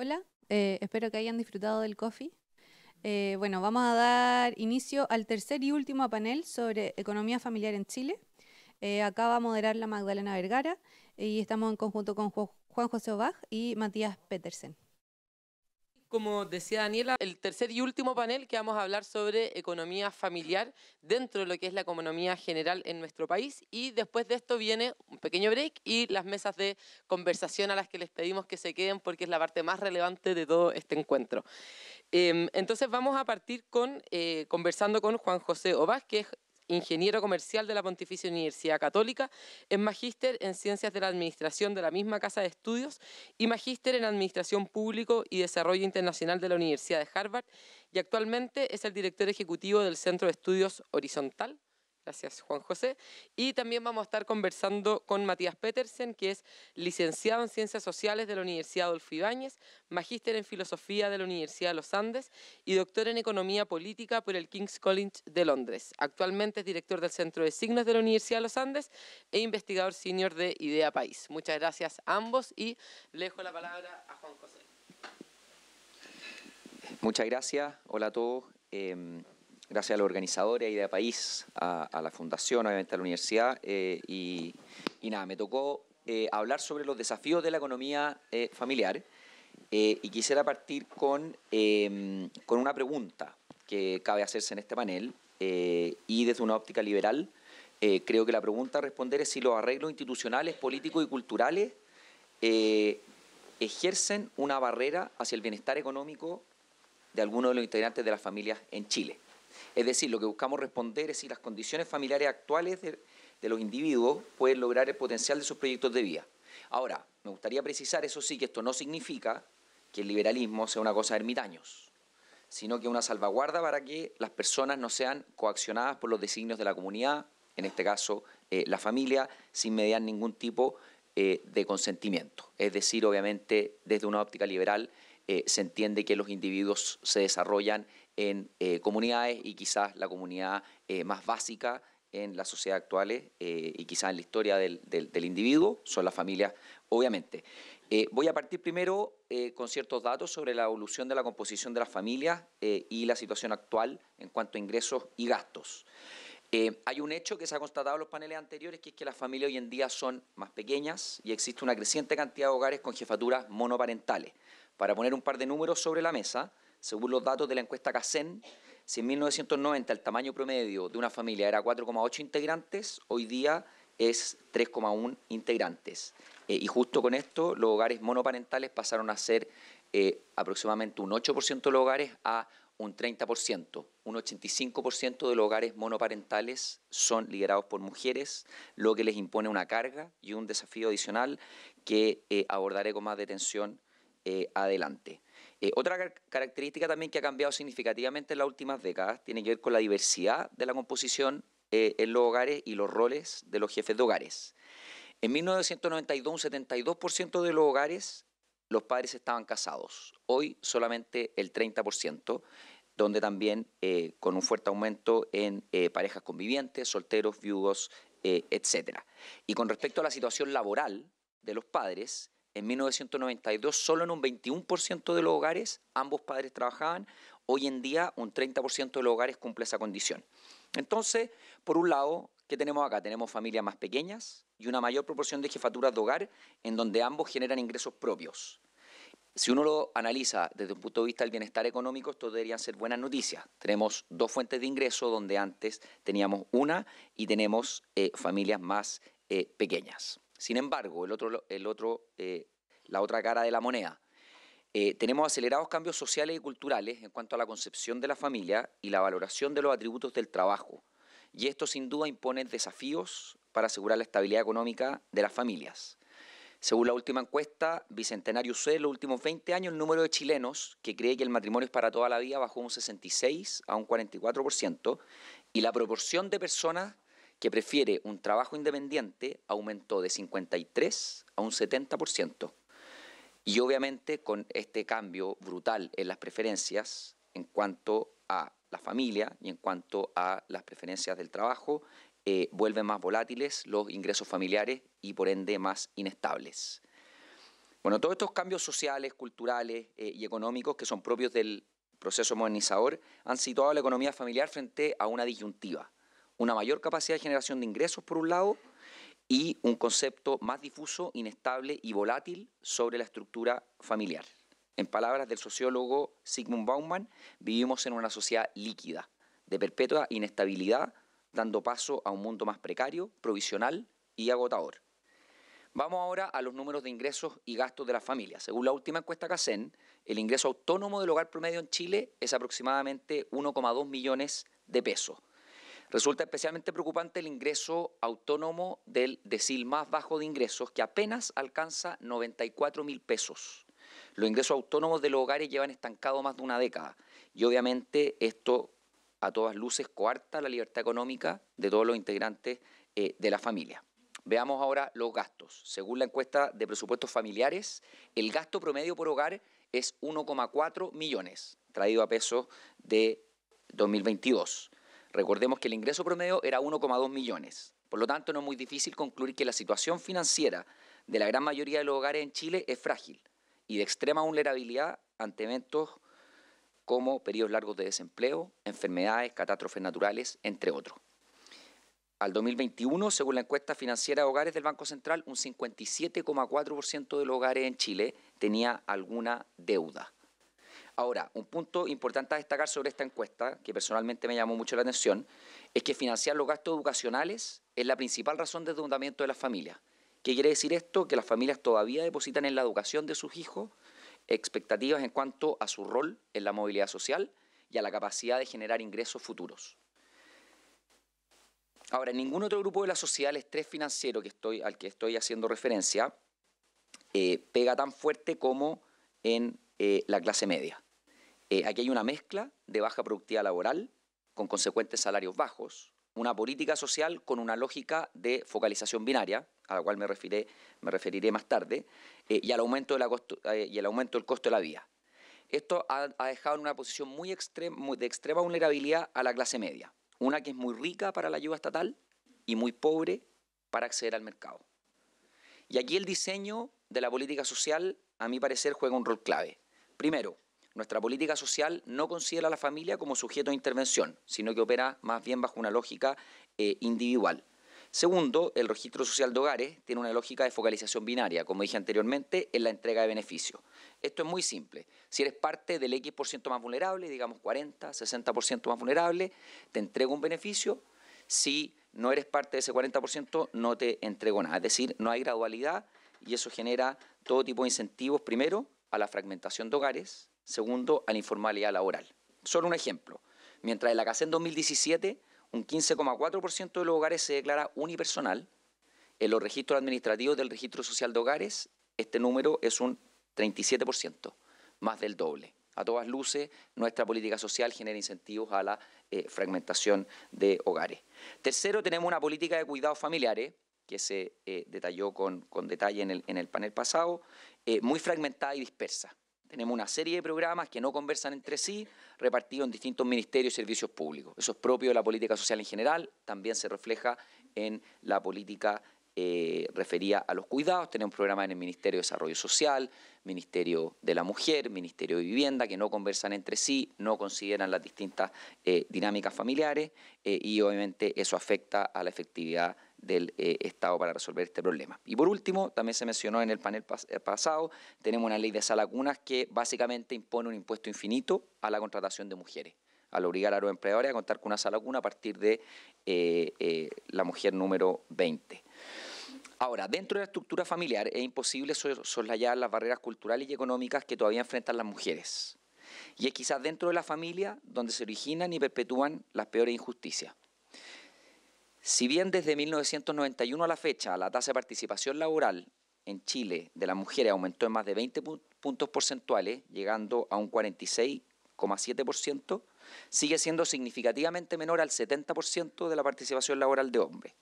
Hola, espero que hayan disfrutado del coffee. Bueno, vamos a dar inicio al tercer y último panel sobre economía familiar en Chile. Acá va a moderar la Magdalena Vergara y estamos en conjunto con Juan José Obaj y Matías Petersen. Como decía Daniela, el tercer y último panel que vamos a hablar sobre economía familiar dentro de lo que es la economía general en nuestro país, y después de esto viene un pequeño break y las mesas de conversación a las que les pedimos que se queden porque es la parte más relevante de todo este encuentro. Entonces vamos a partir conversando con Juan José Obaj, que es ingeniero comercial de la Pontificia Universidad Católica, es magíster en Ciencias de la Administración de la misma Casa de Estudios y magíster en Administración Público y Desarrollo Internacional de la Universidad de Harvard, y actualmente es el director ejecutivo del Centro de Estudios Horizontal. Gracias, Juan José. Y también vamos a estar conversando con Matías Petersen, que es licenciado en Ciencias Sociales de la Universidad Adolfo Ibáñez, magíster en Filosofía de la Universidad de los Andes y doctor en Economía Política por el King's College de Londres. Actualmente es director del Centro de Signos de la Universidad de los Andes e investigador senior de Idea País. Muchas gracias a ambos y le dejo la palabra a Juan José. Muchas gracias. Hola a todos. Gracias a los organizadores, a Idea País, a la Fundación, obviamente a la universidad. Y nada, me tocó hablar sobre los desafíos de la economía familiar. Y quisiera partir con una pregunta que cabe hacerse en este panel. Y desde una óptica liberal, creo que la pregunta a responder es si los arreglos institucionales, políticos y culturales ejercen una barrera hacia el bienestar económico de algunos de los integrantes de las familias en Chile. Es decir, lo que buscamos responder es si las condiciones familiares actuales de los individuos pueden lograr el potencial de sus proyectos de vida. Ahora, me gustaría precisar, eso sí, que esto no significa que el liberalismo sea una cosa de ermitaños, sino que una salvaguarda para que las personas no sean coaccionadas por los designios de la comunidad, en este caso la familia, sin mediar ningún tipo de consentimiento. Es decir, obviamente, desde una óptica liberal, se entiende que los individuos se desarrollan en comunidades y quizás la comunidad más básica en las sociedades actuales y quizás en la historia del individuo son las familias, obviamente. Voy a partir primero con ciertos datos sobre la evolución de la composición de las familias y la situación actual en cuanto a ingresos y gastos. Hay un hecho que se ha constatado en los paneles anteriores, que es que las familias hoy en día son más pequeñas y existe una creciente cantidad de hogares con jefaturas monoparentales. Para poner un par de números sobre la mesa, según los datos de la encuesta CACEN, si en 1990 el tamaño promedio de una familia era 4,8 integrantes, hoy día es 3,1 integrantes. Y justo con esto, los hogares monoparentales pasaron a ser aproximadamente un 8% de los hogares a un 30%. Un 85% de los hogares monoparentales son liderados por mujeres, lo que les impone una carga y un desafío adicional que abordaré con más detención adelante. Otra característica también que ha cambiado significativamente en las últimas décadas tiene que ver con la diversidad de la composición en los hogares y los roles de los jefes de hogares. En 1992, un 72% de los hogares, los padres estaban casados. Hoy solamente el 30%, donde también con un fuerte aumento en parejas convivientes, solteros, viudos, etc. Y con respecto a la situación laboral de los padres, en 1992 solo en un 21% de los hogares ambos padres trabajaban. Hoy en día un 30% de los hogares cumple esa condición. Entonces, por un lado, ¿qué tenemos acá? Tenemos familias más pequeñas y una mayor proporción de jefaturas de hogar en donde ambos generan ingresos propios. Si uno lo analiza desde un punto de vista del bienestar económico, esto deberían ser buenas noticias. Tenemos dos fuentes de ingreso donde antes teníamos una y tenemos familias más pequeñas. Sin embargo, la otra cara de la moneda, tenemos acelerados cambios sociales y culturales en cuanto a la concepción de la familia y la valoración de los atributos del trabajo. Y esto sin duda impone desafíos para asegurar la estabilidad económica de las familias. Según la última encuesta Bicentenario UC, en los últimos 20 años el número de chilenos que cree que el matrimonio es para toda la vida bajó un 66 a un 44% y la proporción de personas que prefiere un trabajo independiente aumentó de 53 a un 70%. Y obviamente con este cambio brutal en las preferencias en cuanto a la familia y en cuanto a las preferencias del trabajo, vuelven más volátiles los ingresos familiares y por ende más inestables. Bueno, todos estos cambios sociales, culturales y económicos que son propios del proceso modernizador han situado a la economía familiar frente a una disyuntiva, una mayor capacidad de generación de ingresos por un lado y un concepto más difuso, inestable y volátil sobre la estructura familiar. En palabras del sociólogo Zygmunt Bauman, vivimos en una sociedad líquida, de perpetua inestabilidad, dando paso a un mundo más precario, provisional y agotador. Vamos ahora a los números de ingresos y gastos de las familias. Según la última encuesta CACEN, el ingreso autónomo del hogar promedio en Chile es aproximadamente 1,2 millones de pesos. Resulta especialmente preocupante el ingreso autónomo del decil más bajo de ingresos, que apenas alcanza 94.000 pesos. Los ingresos autónomos de los hogares llevan estancado más de una década y obviamente esto a todas luces coarta la libertad económica de todos los integrantes de la familia. Veamos ahora los gastos. Según la encuesta de presupuestos familiares, el gasto promedio por hogar es 1,4 millones, traído a pesos de 2022. Recordemos que el ingreso promedio era 1,2 millones. Por lo tanto, no es muy difícil concluir que la situación financiera de la gran mayoría de los hogares en Chile es frágil y de extrema vulnerabilidad ante eventos como periodos largos de desempleo, enfermedades, catástrofes naturales, entre otros. Al 2021, según la encuesta financiera de hogares del Banco Central, un 57,4% de los hogares en Chile tenía alguna deuda. Ahora, un punto importante a destacar sobre esta encuesta, que personalmente me llamó mucho la atención, es que financiar los gastos educacionales es la principal razón de endeudamiento de las familias. ¿Qué quiere decir esto? Que las familias todavía depositan en la educación de sus hijos expectativas en cuanto a su rol en la movilidad social y a la capacidad de generar ingresos futuros. Ahora, en ningún otro grupo de la sociedad el estrés financiero al que estoy haciendo referencia pega tan fuerte como en la clase media. Aquí hay una mezcla de baja productividad laboral con consecuentes salarios bajos, una política social con una lógica de focalización binaria, a la cual me referiré más tarde, y el aumento del costo de la vida. Esto ha dejado en una posición de extrema vulnerabilidad a la clase media, una que es muy rica para la ayuda estatal y muy pobre para acceder al mercado. Y aquí el diseño de la política social, a mi parecer, juega un rol clave. Primero, nuestra política social no considera a la familia como sujeto de intervención, sino que opera más bien bajo una lógica individual. Segundo, el registro social de hogares tiene una lógica de focalización binaria, como dije anteriormente, en la entrega de beneficios. Esto es muy simple. Si eres parte del X% más vulnerable, digamos 40, 60% más vulnerable, te entrego un beneficio. Si no eres parte de ese 40%, no te entrego nada. Es decir, no hay gradualidad y eso genera todo tipo de incentivos, primero, a la fragmentación de hogares, segundo, a la informalidad laboral. Solo un ejemplo. Mientras en la CACEN 2017, un 15,4% de los hogares se declara unipersonal, en los registros administrativos del registro social de hogares, este número es un 37%, más del doble. A todas luces, nuestra política social genera incentivos a la fragmentación de hogares. Tercero, tenemos una política de cuidados familiares, que se detalló con detalle en el panel pasado, muy fragmentada y dispersa. Tenemos una serie de programas que no conversan entre sí, repartidos en distintos ministerios y servicios públicos. Eso es propio de la política social en general, también se refleja en la política referida a los cuidados. Tenemos programas en el Ministerio de Desarrollo Social, Ministerio de la Mujer, Ministerio de Vivienda, que no conversan entre sí, no consideran las distintas dinámicas familiares y obviamente eso afecta a la efectividad del Estado para resolver este problema. Y por último, también se mencionó en el panel pasado, tenemos una ley de sala cunas que básicamente impone un impuesto infinito a la contratación de mujeres, al obligar a los empleadores a contar con una sala cuna a partir de la mujer número 20. Ahora, dentro de la estructura familiar es imposible soslayar las barreras culturales y económicas que todavía enfrentan las mujeres. Y es quizás dentro de la familia donde se originan y perpetúan las peores injusticias. Si bien desde 1991 a la fecha la tasa de participación laboral en Chile de las mujeres aumentó en más de 20 puntos porcentuales, llegando a un 46,7%, sigue siendo significativamente menor al 70% de la participación laboral de hombres.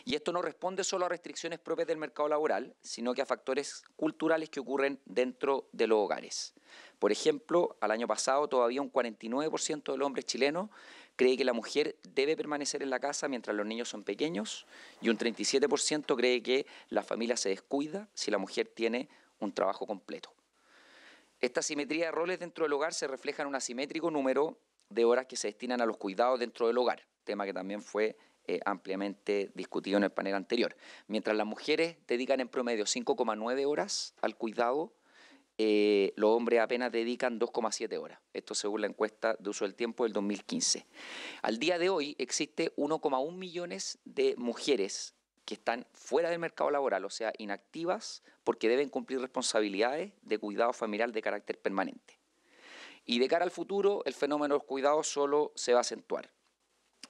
Y esto no responde solo a restricciones propias del mercado laboral, sino que a factores culturales que ocurren dentro de los hogares. Por ejemplo, al año pasado todavía un 49% de los hombres chilenos cree que la mujer debe permanecer en la casa mientras los niños son pequeños y un 37% cree que la familia se descuida si la mujer tiene un trabajo completo. Esta asimetría de roles dentro del hogar se refleja en un asimétrico número de horas que se destinan a los cuidados dentro del hogar, tema que también fue ampliamente discutido en el panel anterior. Mientras las mujeres dedican en promedio 5,9 horas al cuidado, los hombres apenas dedican 2,7 horas. Esto según la encuesta de uso del tiempo del 2015. Al día de hoy existe 1,1 millones de mujeres que están fuera del mercado laboral, o sea, inactivas, porque deben cumplir responsabilidades de cuidado familiar de carácter permanente. Y de cara al futuro, el fenómeno de los cuidados solo se va a acentuar.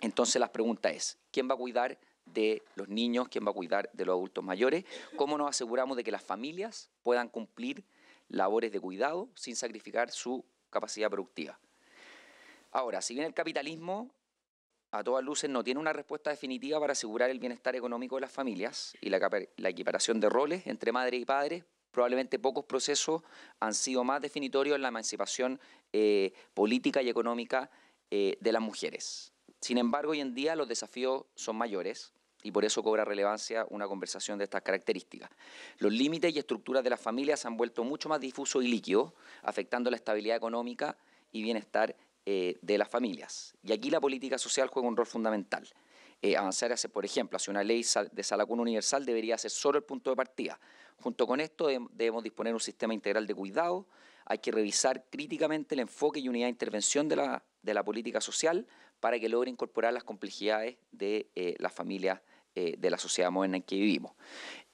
Entonces la pregunta es, ¿quién va a cuidar de los niños? ¿Quién va a cuidar de los adultos mayores? ¿Cómo nos aseguramos de que las familias puedan cumplir labores de cuidado sin sacrificar su capacidad productiva? Ahora, si bien el capitalismo a todas luces no tiene una respuesta definitiva para asegurar el bienestar económico de las familias y la equiparación de roles entre madre y padre, probablemente pocos procesos han sido más definitorios en la emancipación política y económica de las mujeres. Sin embargo, hoy en día los desafíos son mayores y por eso cobra relevancia una conversación de estas características. Los límites y estructuras de las familias se han vuelto mucho más difusos y líquidos, afectando la estabilidad económica y bienestar de las familias. Y aquí la política social juega un rol fundamental. Avanzar hacia, por ejemplo, hacia una ley de sala cuna universal debería ser solo el punto de partida. Junto con esto debemos disponer de un sistema integral de cuidado. Hay que revisar críticamente el enfoque y unidad de intervención de la política social para que logre incorporar las complejidades de las familias de la sociedad moderna en que vivimos.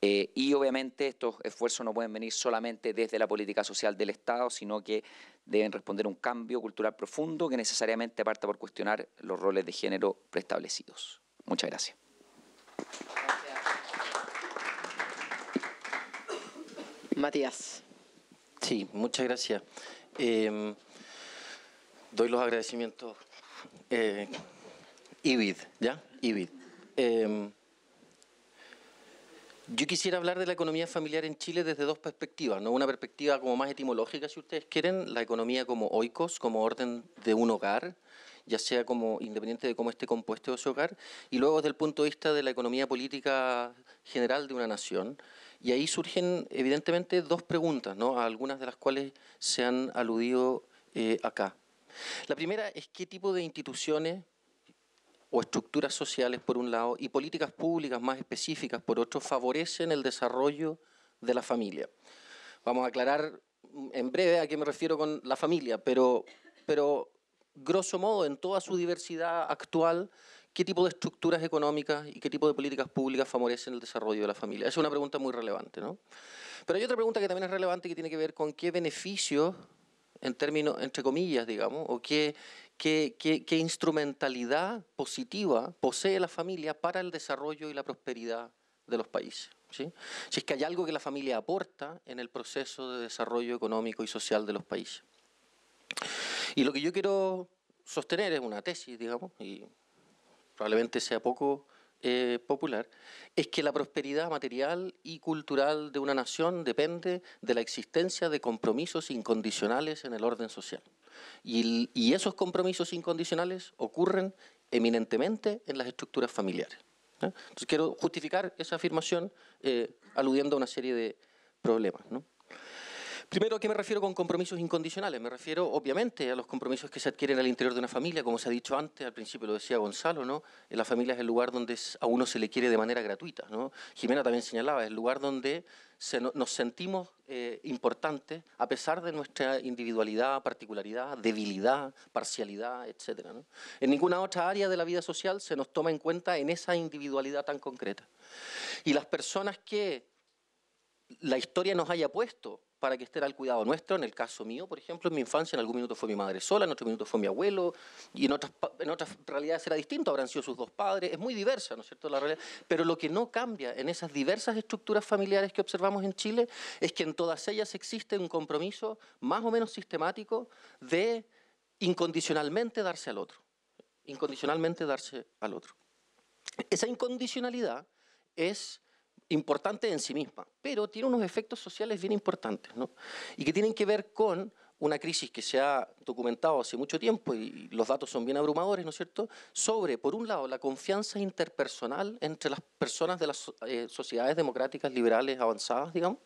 Y obviamente estos esfuerzos no pueden venir solamente desde la política social del Estado, sino que deben responder a un cambio cultural profundo que necesariamente parta por cuestionar los roles de género preestablecidos. Muchas gracias. Matías. Sí, muchas gracias. Doy los agradecimientos. IBID, ¿ya? IBID. Yo quisiera hablar de la economía familiar en Chile desde dos perspectivas, ¿no? Una perspectiva como más etimológica, si ustedes quieren, la economía como oikos, como orden de un hogar, ya sea como independiente de cómo esté compuesto ese hogar, y luego desde el punto de vista de la economía política general de una nación. Y ahí surgen evidentemente dos preguntas, ¿no? A algunas de las cuales se han aludido acá. La primera es qué tipo de instituciones o estructuras sociales, por un lado, y políticas públicas más específicas, por otro, favorecen el desarrollo de la familia. Vamos a aclarar en breve a qué me refiero con la familia, pero grosso modo, en toda su diversidad actual, ¿qué tipo de estructuras económicas y qué tipo de políticas públicas favorecen el desarrollo de la familia? Esa es una pregunta muy relevante, ¿no? Pero hay otra pregunta que también es relevante que tiene que ver con qué beneficios, en términos, entre comillas, digamos, o qué instrumentalidad positiva posee la familia para el desarrollo y la prosperidad de los países, ¿sí? Si es que hay algo que la familia aporta en el proceso de desarrollo económico y social de los países. Y lo que yo quiero sostener es una tesis, digamos, y probablemente sea poco popular, es que la prosperidad material y cultural de una nación depende de la existencia de compromisos incondicionales en el orden social. Y esos compromisos incondicionales ocurren eminentemente en las estructuras familiares, ¿no? Entonces quiero justificar esa afirmación aludiendo a una serie de problemas, ¿no? Primero, ¿a qué me refiero con compromisos incondicionales? Me refiero, obviamente, a los compromisos que se adquieren al interior de una familia, como se ha dicho antes, al principio lo decía Gonzalo, ¿no? La familia es el lugar donde a uno se le quiere de manera gratuita, ¿no? Jimena también señalaba, es el lugar donde nos sentimos importantes a pesar de nuestra individualidad, particularidad, debilidad, parcialidad, etcétera, ¿no? En ninguna otra área de la vida social se nos toma en cuenta en esa individualidad tan concreta. Y las personas que la historia nos haya puesto para que estén al cuidado nuestro, en el caso mío, por ejemplo, en mi infancia en algún minuto fue mi madre sola, en otro minuto fue mi abuelo, y en otras realidades era distinto, habrán sido sus dos padres, es muy diversa, ¿no es cierto?, la realidad. Pero lo que no cambia en esas diversas estructuras familiares que observamos en Chile es que en todas ellas existe un compromiso más o menos sistemático de incondicionalmente darse al otro, incondicionalmente darse al otro. Esa incondicionalidad es importante en sí misma, pero tiene unos efectos sociales bien importantes, ¿no? Y que tienen que ver con una crisis que se ha documentado hace mucho tiempo y los datos son bien abrumadores, ¿no es cierto?, sobre, por un lado, la confianza interpersonal entre las personas de las sociedades democráticas, liberales, avanzadas, digamos,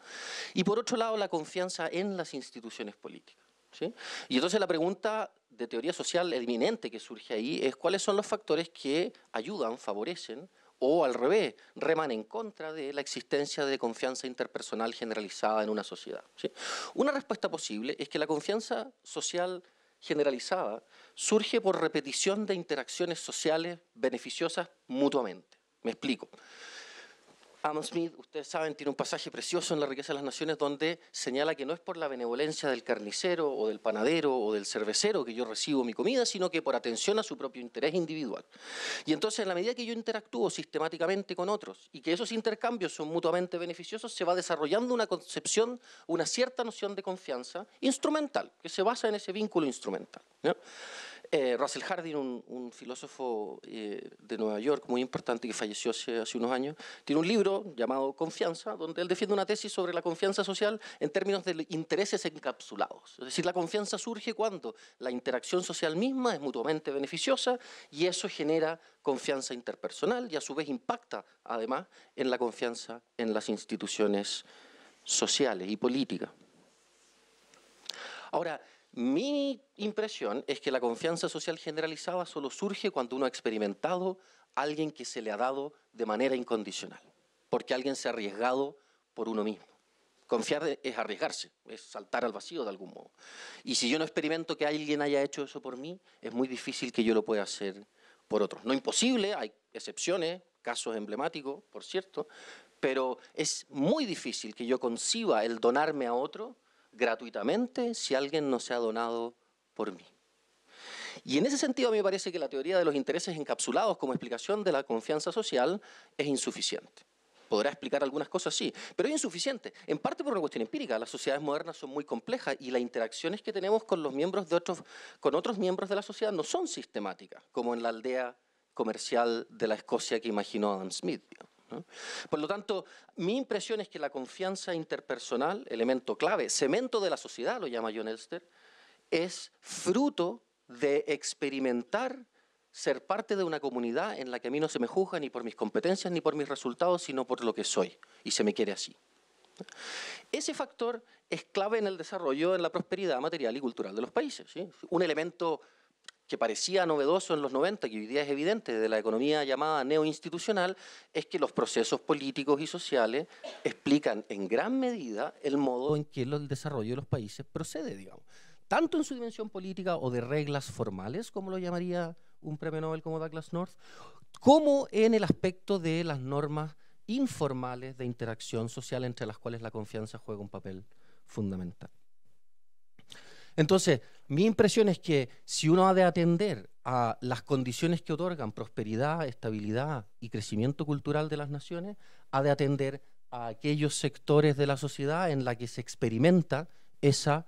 y por otro lado, la confianza en las instituciones políticas, ¿sí? Y entonces la pregunta de teoría social eminente que surge ahí es cuáles son los factores que ayudan, favorecen, o al revés, reman en contra de la existencia de confianza interpersonal generalizada en una sociedad, ¿sí? Una respuesta posible es que la confianza social generalizada surge por repetición de interacciones sociales beneficiosas mutuamente. Me explico. Adam Smith, ustedes saben, tiene un pasaje precioso en La riqueza de las naciones donde señala que no es por la benevolencia del carnicero o del panadero o del cervecero que yo recibo mi comida, sino que por atención a su propio interés individual. Y entonces, en la medida que yo interactúo sistemáticamente con otros y que esos intercambios son mutuamente beneficiosos, se va desarrollando una concepción, una cierta noción de confianza instrumental, que se basa en ese vínculo instrumental, ¿no? Russell Harding, un filósofo de Nueva York muy importante que falleció hace unos años, tiene un libro llamado Confianza, donde él defiende una tesis sobre la confianza social en términos de intereses encapsulados. Es decir, la confianza surge cuando la interacción social misma es mutuamente beneficiosa y eso genera confianza interpersonal y a su vez impacta además en la confianza en las instituciones sociales y políticas. Ahora, mi impresión es que la confianza social generalizada solo surge cuando uno ha experimentado a alguien que se le ha dado de manera incondicional, porque alguien se ha arriesgado por uno mismo. Confiar es arriesgarse, es saltar al vacío de algún modo. Y si yo no experimento que alguien haya hecho eso por mí, es muy difícil que yo lo pueda hacer por otros. No imposible, hay excepciones, casos emblemáticos, por cierto, pero es muy difícil que yo conciba el donarme a otro gratuitamente si alguien no se ha donado por mí. Y en ese sentido a mí me parece que la teoría de los intereses encapsulados como explicación de la confianza social es insuficiente. Podrá explicar algunas cosas, sí, pero es insuficiente, en parte por una cuestión empírica. Las sociedades modernas son muy complejas y las interacciones que tenemos con los miembros de con otros miembros de la sociedad no son sistemáticas, como en la aldea comercial de la Escocia que imaginó Adam Smith, digamos, ¿no? Por lo tanto, mi impresión es que la confianza interpersonal, elemento clave, cemento de la sociedad, lo llama John Elster, es fruto de experimentar ser parte de una comunidad en la que a mí no se me juzga ni por mis competencias ni por mis resultados, sino por lo que soy, y se me quiere así. Ese factor es clave en el desarrollo, en la prosperidad material y cultural de los países, ¿sí? Un elemento que parecía novedoso en los 90, que hoy día es evidente, de la economía llamada neoinstitucional, es que los procesos políticos y sociales explican en gran medida el modo en que el desarrollo de los países procede, digamos. Tanto en su dimensión política o de reglas formales, como lo llamaría un premio Nobel como Douglas North, como en el aspecto de las normas informales de interacción social entre las cuales la confianza juega un papel fundamental. Entonces, mi impresión es que si uno ha de atender a las condiciones que otorgan prosperidad, estabilidad y crecimiento cultural de las naciones, ha de atender a aquellos sectores de la sociedad en la que se experimenta esos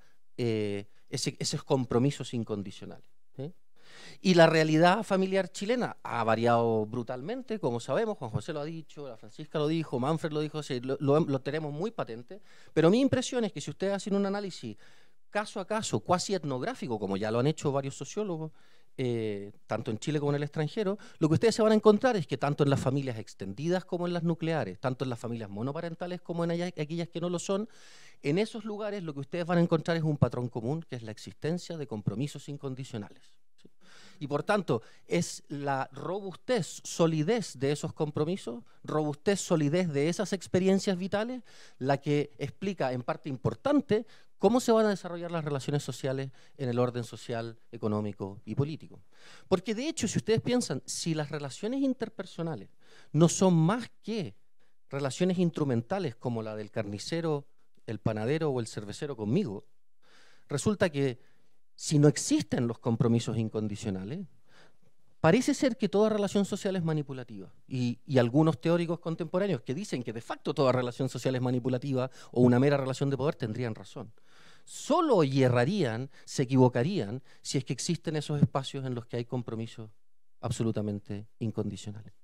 compromisos incondicionales, ¿sí? Y la realidad familiar chilena ha variado brutalmente, como sabemos, Juan José lo ha dicho, la Francisca lo dijo, Manfred lo dijo, sí, lo tenemos muy patente, pero mi impresión es que si ustedes hacen un análisis caso a caso, cuasi etnográfico, como ya lo han hecho varios sociólogos, tanto en Chile como en el extranjero, lo que ustedes se van a encontrar es que tanto en las familias extendidas como en las nucleares, tanto en las familias monoparentales como en aquellas que no lo son, en esos lugares lo que ustedes van a encontrar es un patrón común, que es la existencia de compromisos incondicionales, ¿sí? Y por tanto, es la robustez, solidez de esos compromisos, robustez, solidez de esas experiencias vitales, la que explica en parte importante cómo se van a desarrollar las relaciones sociales en el orden social, económico y político. Porque de hecho, si ustedes piensan, si las relaciones interpersonales no son más que relaciones instrumentales como la del carnicero, el panadero o el cervecero conmigo, resulta que si no existen los compromisos incondicionales, parece ser que toda relación social es manipulativa. Y algunos teóricos contemporáneos que dicen que de facto toda relación social es manipulativa o una mera relación de poder tendrían razón. Solo errarían, se equivocarían, si es que existen esos espacios en los que hay compromisos absolutamente incondicionales.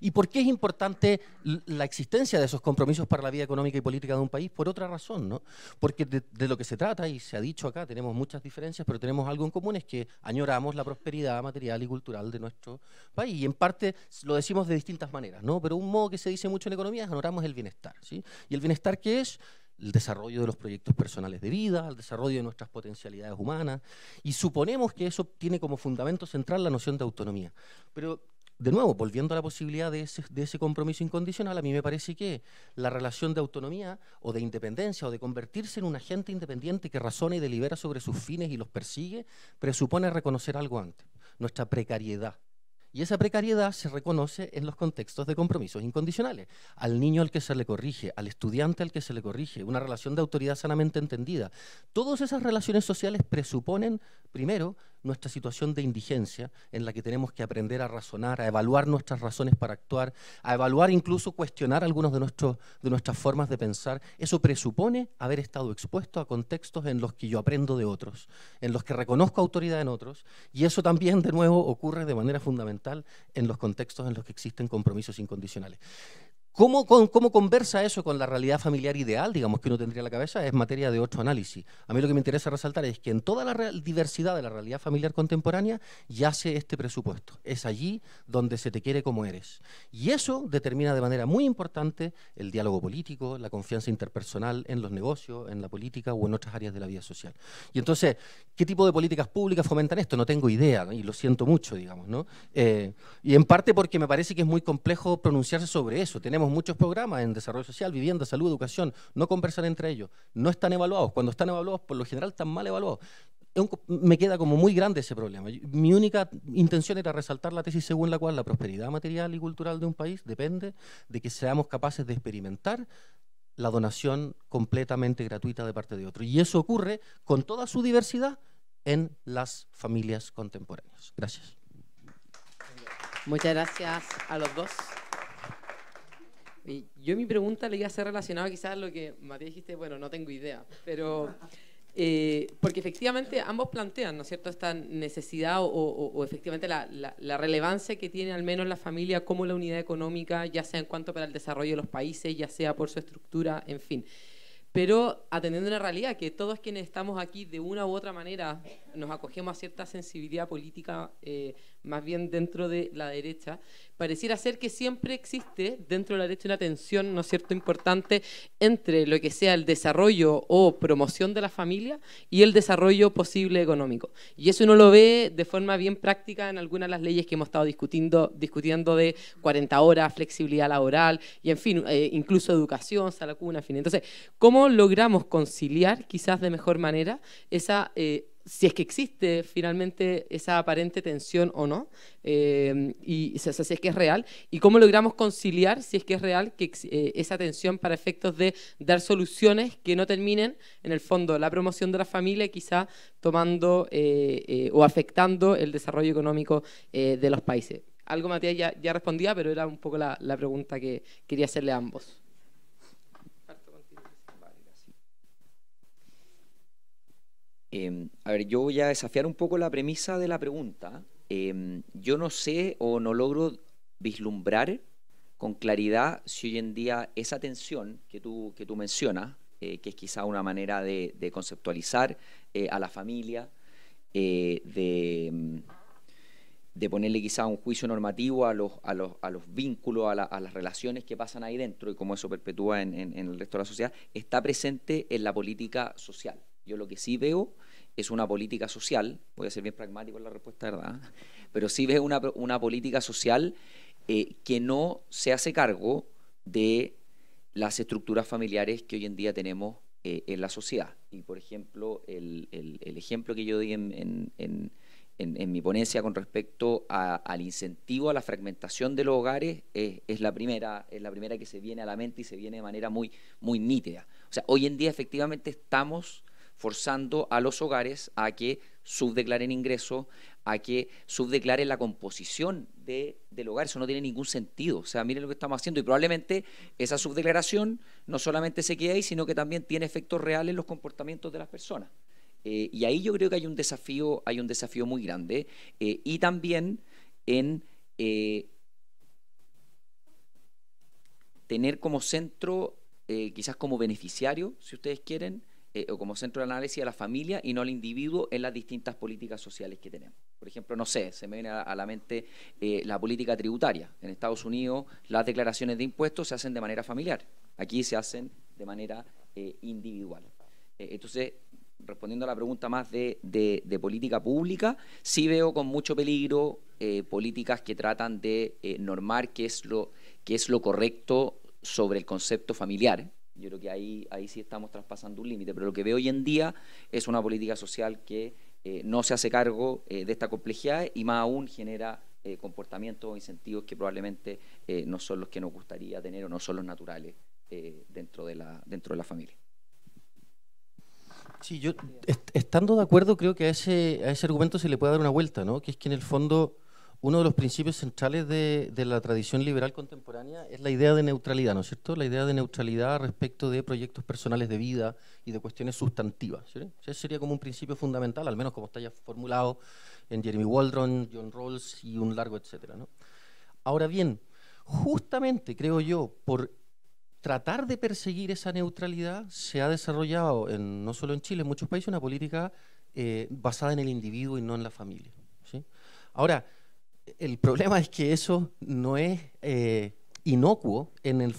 ¿Y por qué es importante la existencia de esos compromisos para la vida económica y política de un país? Por otra razón, ¿no? Porque de lo que se trata, y se ha dicho acá, tenemos muchas diferencias, pero tenemos algo en común, es que añoramos la prosperidad material y cultural de nuestro país. Y en parte lo decimos de distintas maneras, ¿no? Pero un modo que se dice mucho en economía es añoramos el bienestar, ¿sí? ¿Y el bienestar qué es? El desarrollo de los proyectos personales de vida, el desarrollo de nuestras potencialidades humanas, y suponemos que eso tiene como fundamento central la noción de autonomía. Pero de nuevo, volviendo a la posibilidad de ese compromiso incondicional, a mí me parece que la relación de autonomía o de independencia o de convertirse en un agente independiente que razona y delibera sobre sus fines y los persigue, presupone reconocer algo antes, nuestra precariedad. Y esa precariedad se reconoce en los contextos de compromisos incondicionales. Al niño al que se le corrige, al estudiante al que se le corrige, una relación de autoridad sanamente entendida. Todas esas relaciones sociales presuponen, primero, nuestra situación de indigencia, en la que tenemos que aprender a razonar, a evaluar nuestras razones para actuar, a evaluar incluso cuestionar algunos de nuestras formas de pensar. Eso presupone haber estado expuesto a contextos en los que yo aprendo de otros, en los que reconozco autoridad en otros, y eso también, de nuevo, ocurre de manera fundamental en los contextos en los que existen compromisos incondicionales. ¿Cómo conversa eso con la realidad familiar ideal, digamos, que uno tendría en la cabeza? Es materia de otro análisis. A mí lo que me interesa resaltar es que en toda la diversidad de la realidad familiar contemporánea yace este presupuesto. Es allí donde se te quiere como eres. Y eso determina de manera muy importante el diálogo político, la confianza interpersonal en los negocios, en la política o en otras áreas de la vida social. Y entonces, ¿qué tipo de políticas públicas fomentan esto? No tengo idea, ¿no? Y lo siento mucho, digamos, ¿no? Y en parte porque me parece que es muy complejo pronunciarse sobre eso. Tenemos muchos programas en desarrollo social, vivienda, salud, educación, no conversan entre ellos, no están evaluados. Cuando están evaluados, por lo general están mal evaluados. Me queda como muy grande ese problema. Mi única intención era resaltar la tesis según la cual la prosperidad material y cultural de un país depende de que seamos capaces de experimentar la donación completamente gratuita de parte de otro. Y eso ocurre con toda su diversidad en las familias contemporáneas. Gracias. Muchas gracias a los dos. Yo mi pregunta le iba a ser relacionada quizás a lo que Matías dijiste, bueno, no tengo idea, pero porque efectivamente ambos plantean, ¿no es cierto?, esta necesidad o efectivamente la relevancia que tiene al menos la familia como la unidad económica, ya sea en cuanto para el desarrollo de los países, ya sea por su estructura, en fin. Pero atendiendo a una realidad que todos quienes estamos aquí de una u otra manera nos acogemos a cierta sensibilidad política, más bien dentro de la derecha, pareciera ser que siempre existe dentro de la derecha una tensión, ¿no es cierto?, importante entre lo que sea el desarrollo o promoción de la familia y el desarrollo posible económico. Y eso uno lo ve de forma bien práctica en algunas de las leyes que hemos estado discutiendo de 40 horas, flexibilidad laboral y, en fin, incluso educación, sala cuna, en fin. Entonces, ¿cómo logramos conciliar quizás de mejor manera esa si es que existe finalmente esa aparente tensión o no, y si es que es real, y cómo logramos conciliar, si es que es real, que esa tensión para efectos de dar soluciones que no terminen, en el fondo, la promoción de la familia, quizá tomando o afectando el desarrollo económico de los países. Algo Matías ya respondía, pero era un poco la pregunta que quería hacerle a ambos. A ver, yo voy a desafiar un poco la premisa de la pregunta. Yo no sé o no logro vislumbrar con claridad si hoy en día esa tensión que tú mencionas, que es quizá una manera de conceptualizar a la familia, de ponerle quizá un juicio normativo a los vínculos, a las relaciones que pasan ahí dentro y cómo eso perpetúa en el resto de la sociedad, está presente en la política social. Yo lo que sí veo es una política social, voy a ser bien pragmático en la respuesta, ¿verdad? Pero sí veo una política social que no se hace cargo de las estructuras familiares que hoy en día tenemos en la sociedad. Y, por ejemplo, el ejemplo que yo di en mi ponencia con respecto al incentivo a la fragmentación de los hogares es la primera que se viene a la mente y se viene de manera muy, muy nítida. O sea, hoy en día efectivamente estamos forzando a los hogares a que subdeclaren ingresos, a que subdeclaren la composición del hogar. Eso no tiene ningún sentido. O sea, miren lo que estamos haciendo y probablemente esa subdeclaración no solamente se quede ahí, sino que también tiene efectos reales en los comportamientos de las personas. Y ahí yo creo que hay un desafío muy grande y también en tener como centro, quizás como beneficiario, si ustedes quieren, o como centro de análisis a la familia y no al individuo en las distintas políticas sociales que tenemos. Por ejemplo, no sé, se me viene a la mente la política tributaria. En Estados Unidos las declaraciones de impuestos se hacen de manera familiar, aquí se hacen de manera individual. Entonces, respondiendo a la pregunta más de política pública, sí veo con mucho peligro políticas que tratan de normar qué es lo correcto sobre el concepto familiar. Yo creo que ahí sí estamos traspasando un límite, pero lo que veo hoy en día es una política social que no se hace cargo de esta complejidad y más aún genera comportamientos o incentivos que probablemente no son los que nos gustaría tener o no son los naturales dentro de la familia. Sí, yo estando de acuerdo creo que a ese argumento se le puede dar una vuelta, ¿no? Que es que en el fondo uno de los principios centrales de la tradición liberal contemporánea es la idea de neutralidad, ¿no es cierto? La idea de neutralidad respecto de proyectos personales de vida y de cuestiones sustantivas, ¿sí? Ese sería como un principio fundamental, al menos como está ya formulado en Jeremy Waldron, John Rawls y un largo etcétera, ¿no? Ahora bien, justamente creo yo, por tratar de perseguir esa neutralidad, se ha desarrollado, no solo en Chile, en muchos países, una política basada en el individuo y no en la familia, ¿sí? Ahora, el problema es que eso no es inocuo en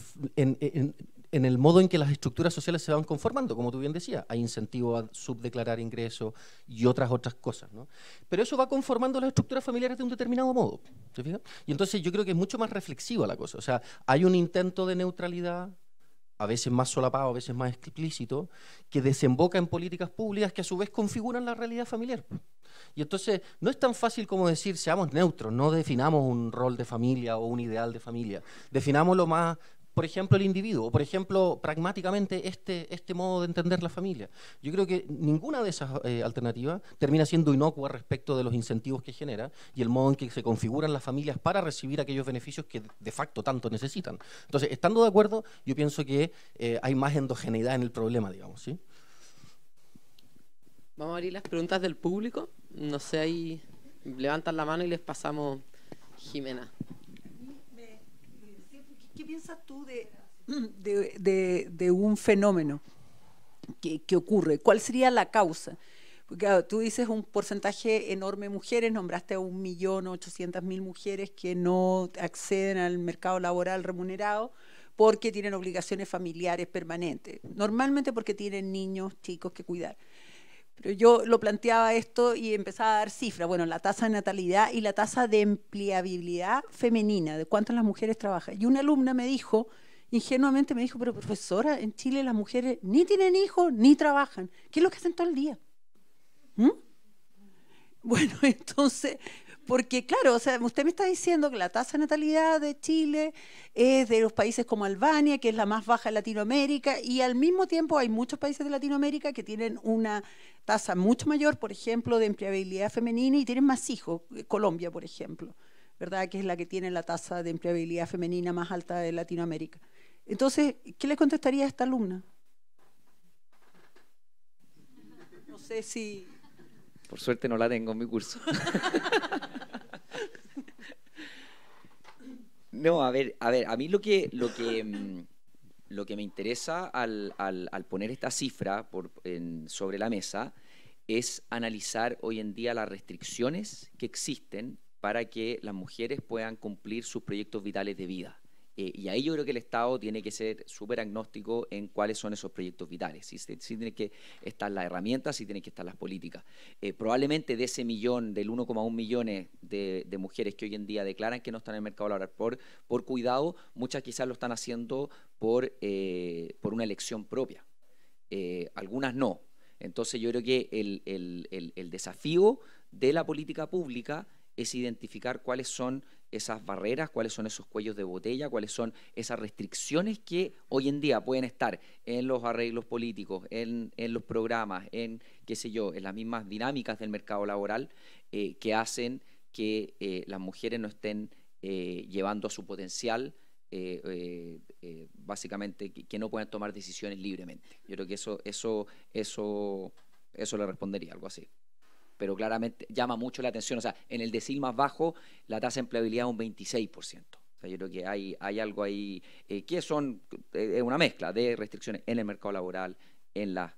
el modo en que las estructuras sociales se van conformando, como tú bien decías, hay incentivos a subdeclarar ingresos y otras cosas, ¿no? Pero eso va conformando las estructuras familiares de un determinado modo, ¿se fijan? Y entonces yo creo que es mucho más reflexiva la cosa, o sea, hay un intento de neutralidad, a veces más solapado, a veces más explícito, que desemboca en políticas públicas que a su vez configuran la realidad familiar. Y entonces no es tan fácil como decir, seamos neutros, no definamos un rol de familia o un ideal de familia, definámoslo más, por ejemplo, el individuo, o por ejemplo, pragmáticamente este modo de entender la familia. Yo creo que ninguna de esas alternativas termina siendo inocua respecto de los incentivos que genera y el modo en que se configuran las familias para recibir aquellos beneficios que de facto tanto necesitan. Entonces, estando de acuerdo, yo pienso que hay más endogeneidad en el problema, digamos, ¿sí? Vamos a abrir las preguntas del público. No sé, ahí levantan la mano y les pasamos, Jimena. ¿Qué piensas tú de un fenómeno que ocurre? ¿Cuál sería la causa? Porque claro, tú dices un porcentaje enorme de mujeres, nombraste a 1.800.000 mujeres que no acceden al mercado laboral remunerado porque tienen obligaciones familiares permanentes, normalmente porque tienen niños chicos que cuidar. Pero yo lo planteaba esto y empezaba a dar cifras. Bueno, la tasa de natalidad y la tasa de empleabilidad femenina, de cuántas las mujeres trabajan. Y una alumna me dijo, ingenuamente me dijo, pero profesora, en Chile las mujeres ni tienen hijos ni trabajan. ¿Qué es lo que hacen todo el día? Bueno, entonces, porque claro, o sea, usted me está diciendo que la tasa de natalidad de Chile es de los países como Albania, que es la más baja de Latinoamérica, y al mismo tiempo hay muchos países de Latinoamérica que tienen una tasa mucho mayor, por ejemplo, de empleabilidad femenina y tienen más hijos. Colombia, por ejemplo, ¿verdad? Que es la que tiene la tasa de empleabilidad femenina más alta de Latinoamérica. Entonces, ¿qué le contestaría a esta alumna? No sé si... Por suerte no la tengo en mi curso. No, a ver, a mí lo que me interesa al poner esta cifra sobre la mesa es analizar hoy en día las restricciones que existen para que las mujeres puedan cumplir sus proyectos vitales de vida. Y ahí yo creo que el Estado tiene que ser súper agnóstico en cuáles son esos proyectos vitales. Sí tienen que estar las herramientas, sí tienen que estar las políticas. Probablemente de ese millón, del 1,1 millones de mujeres que hoy en día declaran que no están en el mercado laboral por cuidado, muchas quizás lo están haciendo por una elección propia. Algunas no. Entonces yo creo que el desafío de la política pública es identificar cuáles son esas barreras, cuáles son esos cuellos de botella, cuáles son esas restricciones que hoy en día pueden estar en los arreglos políticos, en los programas, en, qué sé yo, en las mismas dinámicas del mercado laboral que hacen que las mujeres no estén llevando a su potencial, básicamente que no puedan tomar decisiones libremente. Yo creo que eso le respondería, algo así. Pero claramente llama mucho la atención, o sea, en el decil más bajo la tasa de empleabilidad es un 26%. O sea, yo creo que hay algo ahí que son una mezcla de restricciones en el mercado laboral, en las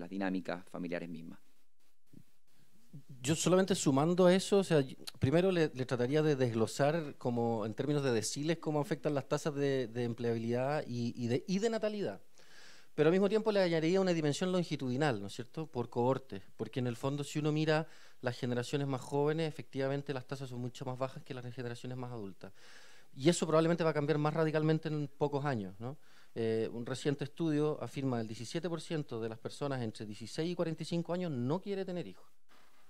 dinámicas familiares mismas. Yo solamente sumando a eso, o sea, primero le trataría de desglosar como en términos de deciles cómo afectan las tasas de empleabilidad y de natalidad. Pero al mismo tiempo le añadiría una dimensión longitudinal, ¿no es cierto?, por cohortes, porque en el fondo si uno mira las generaciones más jóvenes, efectivamente las tasas son mucho más bajas que las generaciones más adultas. Y eso probablemente va a cambiar más radicalmente en pocos años, ¿no? Un reciente estudio afirma que el 17% de las personas entre 16 y 45 años no quiere tener hijos.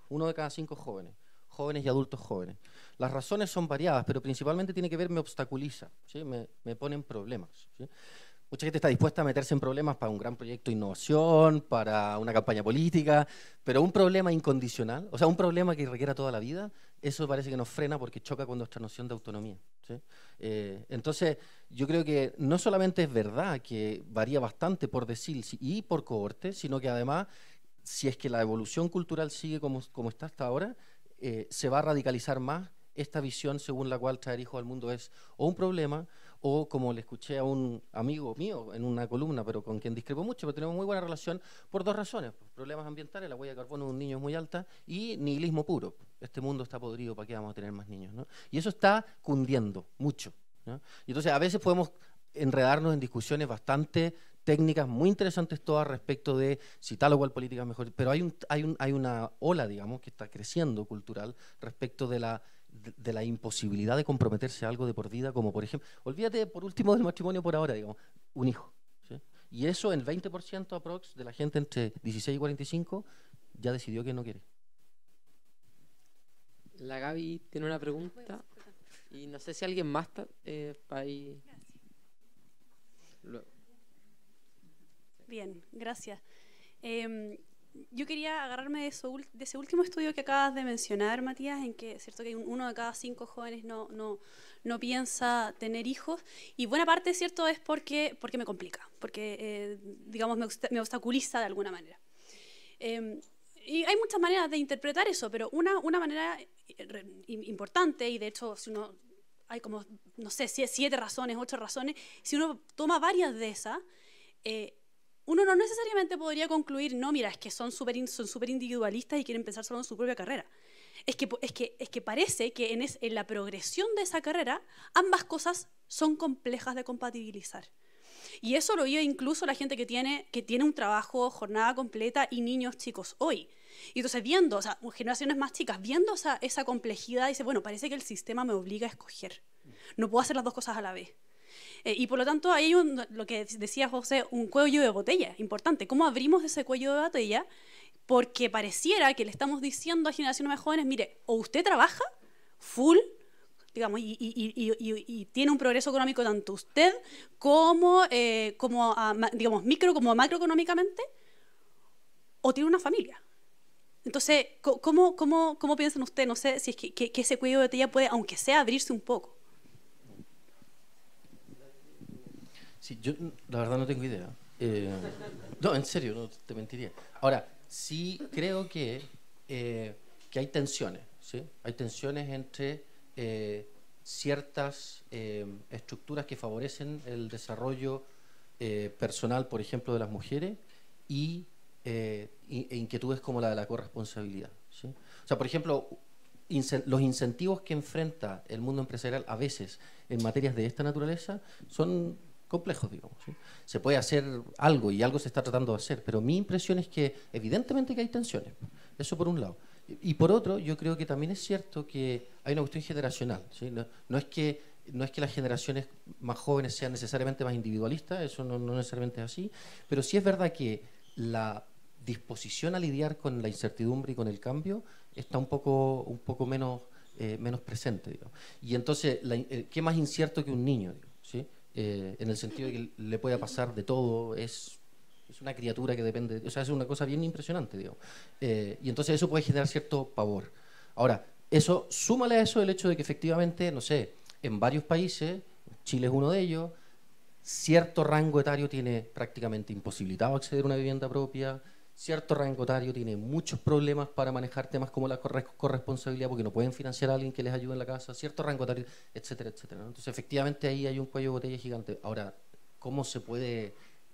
1 de cada 5 jóvenes y adultos jóvenes. Las razones son variadas, pero principalmente tiene que ver, me obstaculiza, ¿sí? Me ponen problemas, ¿sí? Mucha gente está dispuesta a meterse en problemas para un gran proyecto de innovación, para una campaña política, pero un problema incondicional, o sea, un problema que requiera toda la vida, eso parece que nos frena porque choca con nuestra noción de autonomía, ¿sí? Entonces, yo creo que no solamente es verdad que varía bastante por decil y por cohorte, sino que además, si es que la evolución cultural sigue como está hasta ahora, se va a radicalizar más esta visión según la cual traer hijos al mundo es o un problema, o como le escuché a un amigo mío en una columna, pero con quien discrepo mucho, pero tenemos muy buena relación por 2 razones: problemas ambientales, la huella de carbono de un niño es muy alta, y nihilismo puro. Este mundo está podrido, ¿para qué vamos a tener más niños, ¿no? Y eso está cundiendo mucho, ¿no? Y entonces a veces podemos enredarnos en discusiones bastante técnicas, muy interesantes todas respecto de si tal o cual política es mejor, pero hay una ola, digamos, que está creciendo cultural respecto de la imposibilidad de comprometerse a algo de por vida, como por ejemplo, olvídate por último del matrimonio por ahora, digamos, un hijo, ¿sí? Y eso el 20% aprox de la gente entre 16 y 45 ya decidió que no quiere. La Gaby tiene una pregunta y no sé si alguien más está para ir. Luego. Bien, gracias. Yo quería agarrarme de ese último estudio que acabas de mencionar, Matías, en que es cierto que 1 de cada 5 jóvenes no piensa tener hijos, y buena parte, cierto, es porque me complica, porque, digamos, me obstaculiza de alguna manera. Y hay muchas maneras de interpretar eso, pero una manera importante, y de hecho, si uno hay como, no sé, 7 razones, 8 razones, si uno toma varias de esas, uno no necesariamente podría concluir, no, mira, es que son súper individualistas y quieren pensar solo en su propia carrera. Es que parece que en la progresión de esa carrera, ambas cosas son complejas de compatibilizar. Y eso lo vive incluso la gente que tiene un trabajo, jornada completa y niños chicos hoy. Y entonces viendo, o sea, generaciones más chicas, viendo esa complejidad, dice, bueno, parece que el sistema me obliga a escoger. No puedo hacer las dos cosas a la vez. Y por lo tanto, ahí hay lo que decía José, un cuello de botella importante. ¿Cómo abrimos ese cuello de botella? Porque pareciera que le estamos diciendo a generaciones más jóvenes, mire, o usted trabaja full, digamos, y tiene un progreso económico tanto usted como digamos, micro como macroeconómicamente, o tiene una familia. Entonces, ¿cómo piensan ustedes? No sé si es que ese cuello de botella puede, aunque sea, abrirse un poco. Sí, yo la verdad no tengo idea. No, en serio, no te mentiría. Ahora, sí creo que hay tensiones, ¿sí? Hay tensiones entre ciertas estructuras que favorecen el desarrollo personal, por ejemplo, de las mujeres, y inquietudes como la de la corresponsabilidad, ¿sí? O sea, por ejemplo, los incentivos que enfrenta el mundo empresarial a veces en materias de esta naturaleza son complejos, digamos, ¿sí? Se puede hacer algo y algo se está tratando de hacer, pero mi impresión es que evidentemente que hay tensiones. Eso por un lado. Y por otro, yo creo que también es cierto que hay una cuestión generacional, ¿sí? No es que las generaciones más jóvenes sean necesariamente más individualistas, eso no necesariamente es así, pero sí es verdad que la disposición a lidiar con la incertidumbre y con el cambio está un poco menos presente, digamos. Y entonces, ¿qué más incierto que un niño, digamos, ¿sí? En el sentido de que le pueda pasar de todo, es una criatura que depende, o sea, es una cosa bien impresionante, digamos. Y entonces eso puede generar cierto pavor. Ahora, súmale a eso el hecho de que efectivamente, no sé, en varios países, Chile es uno de ellos, cierto rango etario tiene prácticamente imposibilitado acceder a una vivienda propia, cierto rango etario tiene muchos problemas para manejar temas como la corresponsabilidad porque no pueden financiar a alguien que les ayude en la casa, cierto rango etario, etcétera, etcétera, ¿no? Entonces, efectivamente, ahí hay un cuello de botella gigante. Ahora, ¿cómo se puede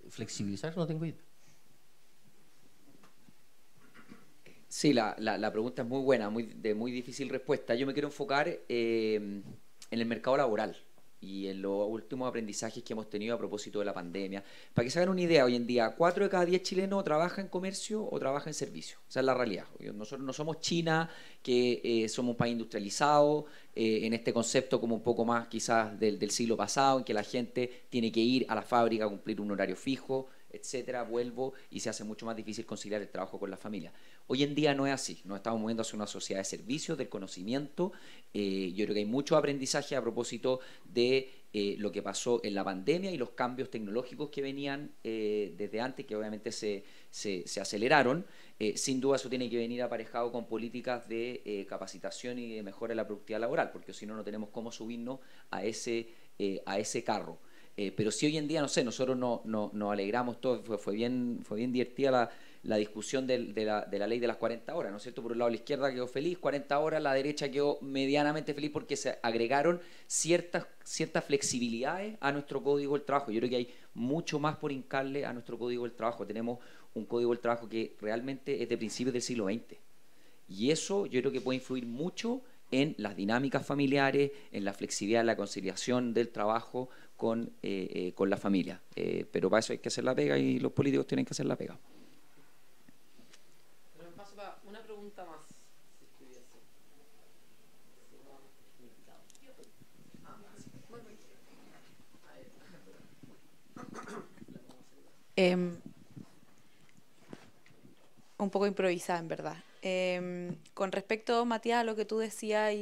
flexibilizar? No tengo idea. Sí, la pregunta es muy buena, de muy difícil respuesta. Yo me quiero enfocar en el mercado laboral y en los últimos aprendizajes que hemos tenido a propósito de la pandemia. Para que se hagan una idea, hoy en día 4 de cada 10 chilenos trabaja en comercio o trabaja en servicio. Esa es la realidad. Nosotros no somos China, que somos un país industrializado, en este concepto como un poco más quizás del siglo pasado, en que la gente tiene que ir a la fábrica a cumplir un horario fijo, etcétera, vuelvo, y se hace mucho más difícil conciliar el trabajo con la familia. Hoy en día no es así, nos estamos moviendo hacia una sociedad de servicios, del conocimiento. Yo creo que hay mucho aprendizaje a propósito de lo que pasó en la pandemia y los cambios tecnológicos que venían desde antes, que obviamente se aceleraron. Sin duda eso tiene que venir aparejado con políticas de capacitación y de mejora de la productividad laboral, porque si no, no tenemos cómo subirnos a ese carro. Pero sí, hoy en día, no sé, nosotros nos alegramos todos, fue bien divertida la discusión de la ley de las 40 horas, ¿no es cierto? Por un lado la izquierda quedó feliz, 40 horas, la derecha quedó medianamente feliz porque se agregaron ciertas flexibilidades a nuestro Código del Trabajo. Yo creo que hay mucho más por hincarle a nuestro Código del Trabajo. Tenemos un Código del Trabajo que realmente es de principios del siglo XX. Y eso yo creo que puede influir mucho en las dinámicas familiares, en la flexibilidad, en la conciliación del trabajo con la familia. Pero para eso hay que hacer la pega y los políticos tienen que hacer la pega. Pero me paso para una pregunta más. Un poco improvisada, en verdad. Con respecto, Matías, a lo que tú decías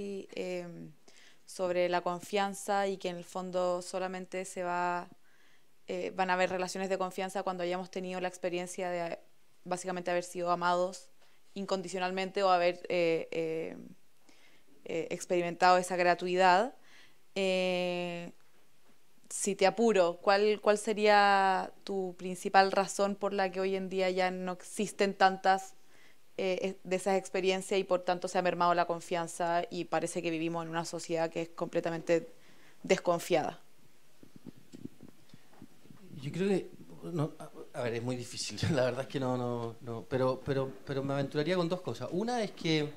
sobre la confianza y que en el fondo solamente van a haber relaciones de confianza cuando hayamos tenido la experiencia de básicamente haber sido amados incondicionalmente o haber experimentado esa gratuidad. Si te apuro, ¿cuál sería tu principal razón por la que hoy en día ya no existen tantas de esas experiencias y por tanto se ha mermado la confianza y parece que vivimos en una sociedad que es completamente desconfiada? Yo creo que a ver, es muy difícil. La verdad es que no, pero me aventuraría con dos cosas. Una es que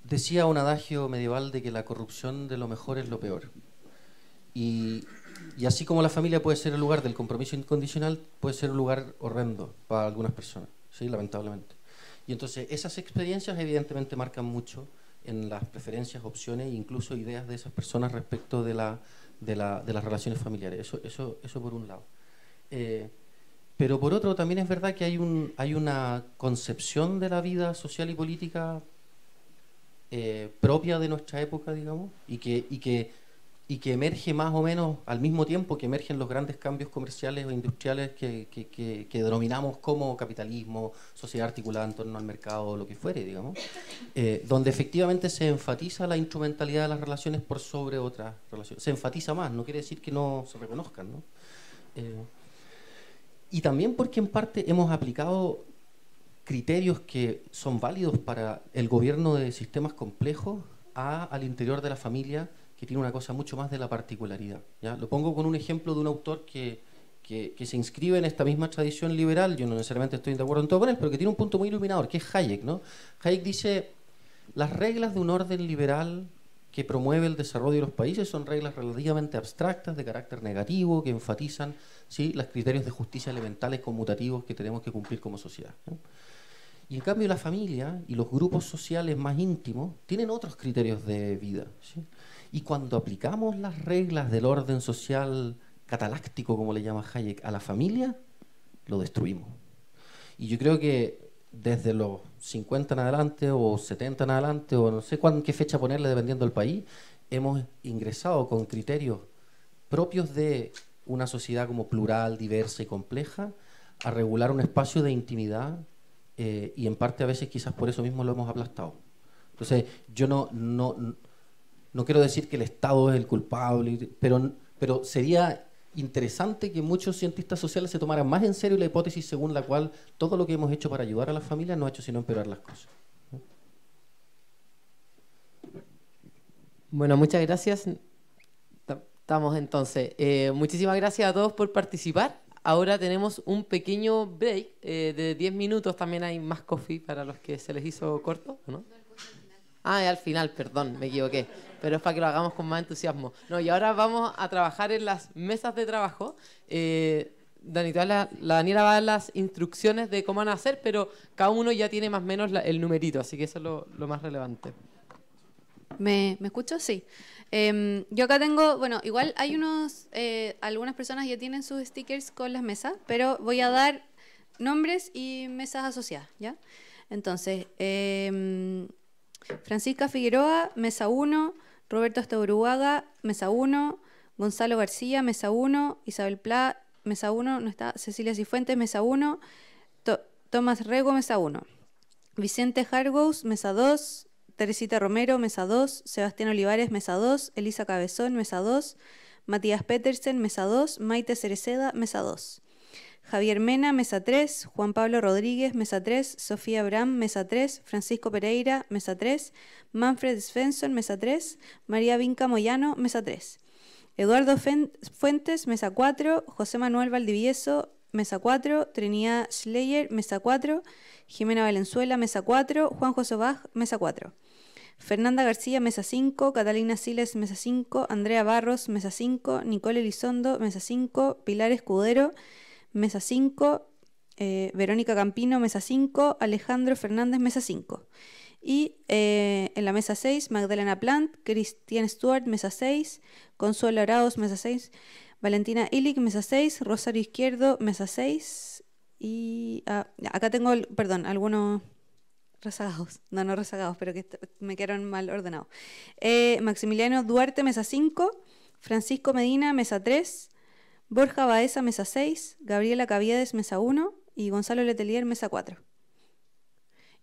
decía un adagio medieval de que la corrupción de lo mejor es lo peor. Y así como la familia puede ser el lugar del compromiso incondicional, puede ser un lugar horrendo para algunas personas, ¿sí? Lamentablemente. Y entonces esas experiencias evidentemente marcan mucho en las preferencias, opciones e incluso ideas de esas personas respecto de las relaciones familiares. Eso por un lado. Pero por otro también es verdad que hay una concepción de la vida social y política propia de nuestra época, digamos, y que emerge más o menos al mismo tiempo que emergen los grandes cambios comerciales o industriales que denominamos como capitalismo, sociedad articulada en torno al mercado o lo que fuere, digamos, donde efectivamente se enfatiza la instrumentalidad de las relaciones por sobre otras relaciones. Se enfatiza más, no quiere decir que no se reconozcan, ¿no? Y también porque en parte hemos aplicado criterios que son válidos para el gobierno de sistemas complejos al interior de la familia, que tiene una cosa mucho más de la particularidad, ¿ya? Lo pongo con un ejemplo de un autor que se inscribe en esta misma tradición liberal. Yo no necesariamente estoy de acuerdo en todo con él, pero que tiene un punto muy iluminador, que es Hayek, ¿no? Hayek dice: las reglas de un orden liberal que promueve el desarrollo de los países son reglas relativamente abstractas, de carácter negativo, que enfatizan, ¿sí?, los criterios de justicia elementales conmutativos que tenemos que cumplir como sociedad, ¿no? Y en cambio la familia y los grupos sociales más íntimos tienen otros criterios de vida, ¿sí? Y cuando aplicamos las reglas del orden social cataláctico, como le llama Hayek, a la familia, lo destruimos. Y yo creo que desde los 50 en adelante, o 70 en adelante, o no sé qué fecha ponerle dependiendo del país, hemos ingresado con criterios propios de una sociedad como plural, diversa y compleja, a regular un espacio de intimidad, y en parte a veces quizás por eso mismo lo hemos aplastado. Entonces, yo no quiero decir que el Estado es el culpable, pero sería interesante que muchos cientistas sociales se tomaran más en serio la hipótesis según la cual todo lo que hemos hecho para ayudar a las familias no ha hecho sino empeorar las cosas. Bueno, muchas gracias. Estamos entonces. Muchísimas gracias a todos por participar. Ahora tenemos un pequeño break de 10 minutos. También hay más coffee para los que se les hizo corto, ¿no? Al final, perdón, me equivoqué. Pero es para que lo hagamos con más entusiasmo. No, y ahora vamos a trabajar en las mesas de trabajo. La Daniela va a dar las instrucciones de cómo van a hacer, pero cada uno ya tiene más o menos el numerito, así que eso es lo más relevante. ¿Me escucho? Sí. Yo acá tengo, bueno, igual hay algunas personas ya tienen sus stickers con las mesas, pero voy a dar nombres y mesas asociadas, ¿ya? Entonces, Francisca Figueroa, mesa 1, Roberto Astauruaga, mesa 1, Gonzalo García, mesa 1, Isabel Pla, mesa 1, no está, Cecilia Cifuentes, mesa 1, Tomás Rego, mesa 1, Vicente Hargous, mesa 2, Teresita Romero, mesa 2, Sebastián Olivares, mesa 2, Elisa Cabezón, mesa 2, Matías Petersen, mesa 2, Maite Cereceda, mesa 2. Javier Mena, mesa 3, Juan Pablo Rodríguez, mesa 3, Sofía Abraham, mesa 3, Francisco Pereira, mesa 3, Manfred Svensson, mesa 3, María Vinca Moyano, mesa 3. Eduardo Fuentes, mesa 4, José Manuel Valdivieso, mesa 4, Trinidad Schleyer, mesa 4, Jimena Valenzuela, mesa 4, Juan José Bach, mesa 4. Fernanda García, mesa 5, Catalina Siles, mesa 5, Andrea Barros, mesa 5, Nicole Elizondo, mesa 5, Pilar Escudero, mesa 5, Verónica Campino, mesa 5, Alejandro Fernández, mesa 5. Y en la mesa 6, Magdalena Plant, Cristian Stewart, mesa 6, Consuelo Arauz, mesa 6, Valentina Illich, mesa 6, Rosario Izquierdo, mesa 6. Y acá tengo, algunos rezagados. No rezagados, pero que me quedaron mal ordenados. Maximiliano Duarte, mesa 5, Francisco Medina, mesa 3, Borja Baeza, mesa 6, Gabriela Caviedes, mesa 1 y Gonzalo Letelier, mesa 4.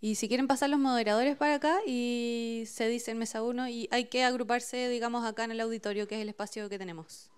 Y si quieren pasar los moderadores para acá y se dicen mesa 1 y hay que agruparse, digamos, acá en el auditorio, que es el espacio que tenemos.